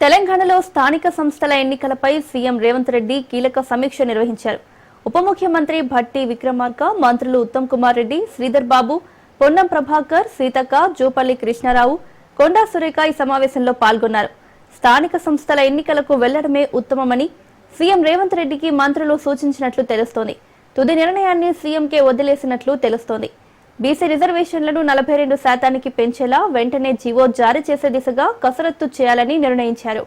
తెలంగాణలో స్థానిక సంస్థల ఎన్నికలపై సీఎం రేవంత్ రెడ్డి కీలక సమీక్ష నిర్వహించారు. ఉప ముఖ్యమంత్రి భట్టి విక్రమార్క, మంత్రులు ఉత్తమ్ కుమార్ రెడ్డి, శ్రీధర్ బాబు, పొన్నం ప్రభాకర్, సీతక్క, జూపల్లి కృష్ణారావు, కొండా సురేఖ ఈ సమావేశంలో పాల్గొన్నారు. స్థానిక సంస్థల ఎన్నికలకు వెళ్లడమే ఉత్తమమని సీఎం రేవంత్ రెడ్డికి మంత్రులు సూచించినట్లు తెలుస్తోంది. తుది నిర్ణయాన్ని సీఎంకే వదిలేసినట్లు తెలుస్తోంది. బీసీ రిజర్వేషన్లను 42% పెంచేలా వెంటనే జీవో జారీ చేసే దిశగా కసరత్తు చేయాలని నిర్ణయించారు.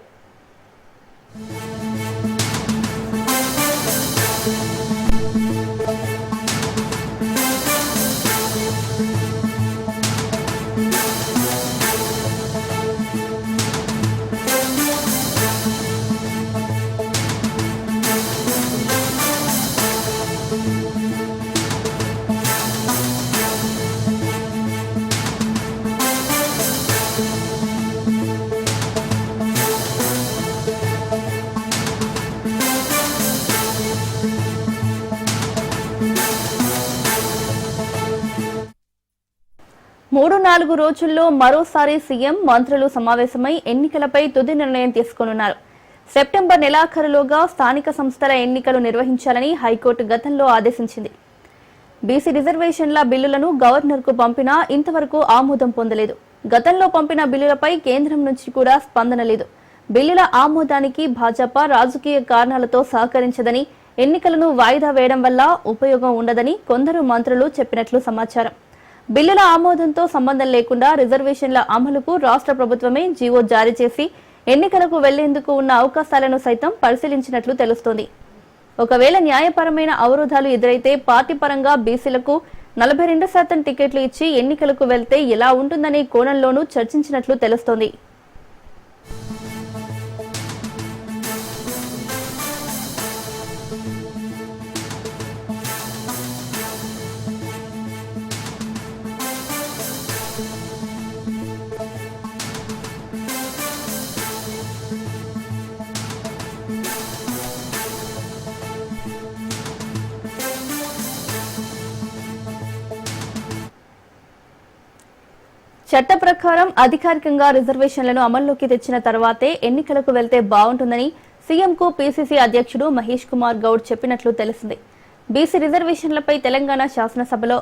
మూడు నాలుగు రోజుల్లో మరోసారి సీఎం, మంత్రులు సమావేశమై ఎన్నికలపై తుది నిర్ణయం తీసుకోనున్నారు. సెప్టెంబర్ నెలాఖరులోగా స్థానిక సంస్థల ఎన్నికలు నిర్వహించాలని హైకోర్టు గతంలో ఆదేశించింది. బీసీ రిజర్వేషన్ల బిల్లులను గవర్నర్కు పంపినా ఇంతవరకు ఆమోదం పొందలేదు. గతంలో పంపిన బిల్లులపై కేంద్రం నుంచి కూడా స్పందన లేదు. బిల్లుల ఆమోదానికి భాజపా రాజకీయ కారణాలతో సహకరించదని, ఎన్నికలను వాయిదా వేయడం వల్ల ఉపయోగం ఉండదని కొందరు మంత్రులు చెప్పినట్లు సమాచారం. బిల్లుల ఆమోదంతో సంబంధం లేకుండా రిజర్వేషన్ల అమలుకు రాష్ట్ర ప్రభుత్వమే జీవో జారీ చేసి ఎన్నికలకు వెళ్లేందుకు ఉన్న అవకాశాలను సైతం పరిశీలించినట్లు తెలుస్తోంది. ఒకవేళ న్యాయపరమైన అవరోధాలు ఎదురైతే పార్టీ పరంగా బీసీలకు 42% టికెట్లు ఇచ్చి ఎన్నికలకు వెళ్తే ఎలా ఉంటుందనే కోణంలోనూ చర్చించినట్లు తెలుస్తోంది. చట్ట ప్రకారం అధికారికంగా రిజర్వేషన్లను అమల్లోకి తెచ్చిన తర్వాతే ఎన్నికలకు వెళ్తే బాగుంటుందని సీఎంకు పీసీసీ అధ్యక్షుడు మహేష్ కుమార్ గౌడ్ చెప్పినట్లు తెలిసింది. బీసీ రిజర్వేషన్లపై తెలంగాణ శాసనసభలో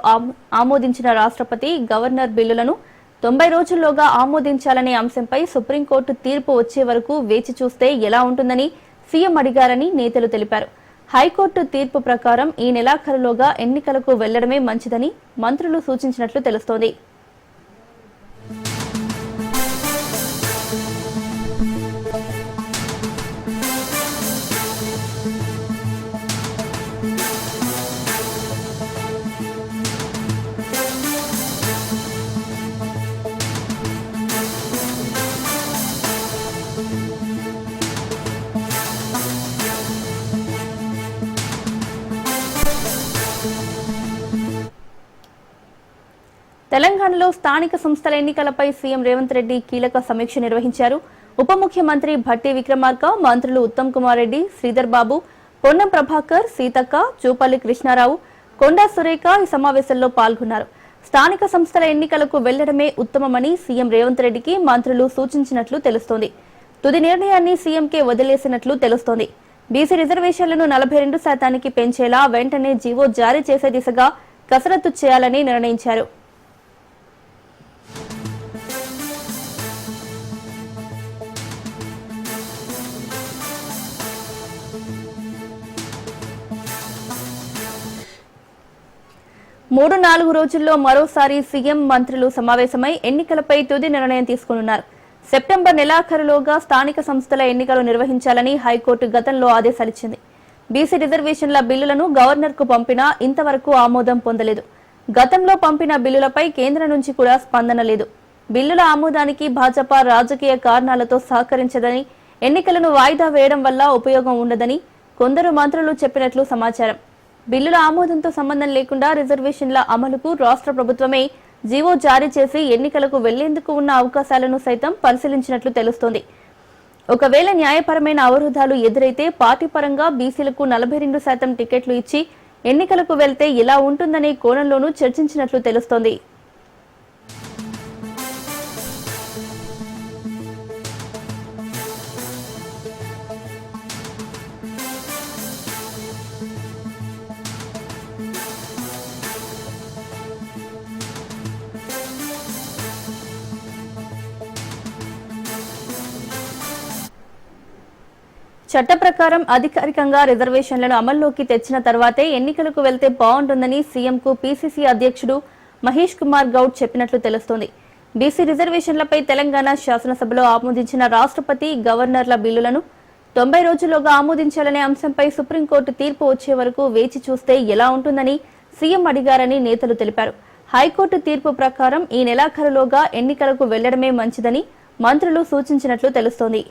ఆమోదించిన రాష్ట్రపతి, గవర్నర్ బిల్లులను 90 రోజుల్లోగా ఆమోదించాలనే అంశంపై సుప్రీంకోర్టు తీర్పు వచ్చే వరకు వేచి చూస్తే ఎలా ఉంటుందని సీఎం అడిగారని నేతలు తెలిపారు. హైకోర్టు తీర్పు ప్రకారం ఈ నెలాఖరులోగా ఎన్నికలకు వెళ్లడమే మంచిదని మంత్రులు సూచించినట్లు తెలుస్తోంది. తెలంగాణలో స్థానిక సంస్థల ఎన్నికలపై సీఎం రేవంత్ రెడ్డి కీలక సమీక్ష నిర్వహించారు. ఉప ముఖ్యమంత్రి భట్టి విక్రమార్క, మంత్రులు ఉత్తమ్ కుమార్ రెడ్డి, శ్రీధర్ బాబు, పొన్నం ప్రభాకర్, సీతక్క, జూపల్లి కృష్ణారావు, కొండా సురేఖ ఈ సమావేశంలో పాల్గొన్నారు. స్థానిక సంస్థల ఎన్నికలకు వెళ్లడమే ఉత్తమమని సీఎం రేవంత్ రెడ్డికి మంత్రులు సూచించినట్లు తెలుస్తోంది. తుది నిర్ణయాన్ని సీఎంకే వదిలేసినట్లు తెలుస్తోంది. బీసీ రిజర్వేషన్లను 42% పెంచేలా వెంటనే జీవో జారీ చేసే దిశగా కసరత్తు చేయాలని నిర్ణయించారు. మూడు నాలుగు రోజుల్లో మరోసారి సీఎం, మంత్రులు సమావేశమై ఎన్నికలపై తుది నిర్ణయం తీసుకోనున్నారు. సెప్టెంబర్ నెలాఖరులోగా స్థానిక సంస్థల ఎన్నికలు నిర్వహించాలని హైకోర్టు గతంలో ఆదేశాలిచ్చింది. బీసీ రిజర్వేషన్ల బిల్లులను గవర్నర్కు పంపినా ఇంతవరకు ఆమోదం పొందలేదు. గతంలో పంపిన బిల్లులపై కేంద్రం నుంచి కూడా స్పందన లేదు. బిల్లుల ఆమోదానికి భాజపా రాజకీయ కారణాలతో సహకరించదని, ఎన్నికలను వాయిదా వేయడం వల్ల ఉపయోగం ఉండదని కొందరు మంత్రులు చెప్పినట్లు సమాచారం. బిల్లుల ఆమోదంతో సంబంధం లేకుండా రిజర్వేషన్ల అమలుకు రాష్ట్ర ప్రభుత్వమే జీవో జారీ చేసి ఎన్నికలకు వెళ్లేందుకు ఉన్న అవకాశాలను సైతం పరిశీలించినట్లు తెలుస్తోంది. ఒకవేళ న్యాయపరమైన అవరోధాలు ఎదురైతే పార్టీ పరంగా బీసీలకు 42% టికెట్లు ఇచ్చి ఎన్నికలకు వెళ్తే ఎలా ఉంటుందనే కోణంలోనూ చర్చించినట్లు తెలుస్తోంది. చట్ట ప్రకారం అధికారికంగా రిజర్వేషన్లను అమల్లోకి తెచ్చిన తర్వాతే ఎన్నికలకు వెళ్తే బాగుంటుందని సీఎంకు పీసీసీ అధ్యక్షుడు మహేష్ కుమార్ గౌడ్ చెప్పినట్లు తెలుస్తోంది. బీసీ రిజర్వేషన్లపై తెలంగాణ శాసనసభలో ఆమోదించిన రాష్ట్రపతి గవర్నర్ల బిల్లులను 90 రోజుల్లోగా ఆమోదించాలనే అంశంపై సుప్రీంకోర్టు తీర్పు వచ్చే వరకు వేచి చూస్తే ఎలా ఉంటుందని సీఎం అడిగారని నేతలు తెలిపారు. హైకోర్టు తీర్పు ప్రకారం ఈ నెలాఖరులోగా ఎన్నికలకు వెళ్లడమే మంచిదని మంత్రులు సూచించినట్లు తెలుస్తోంది.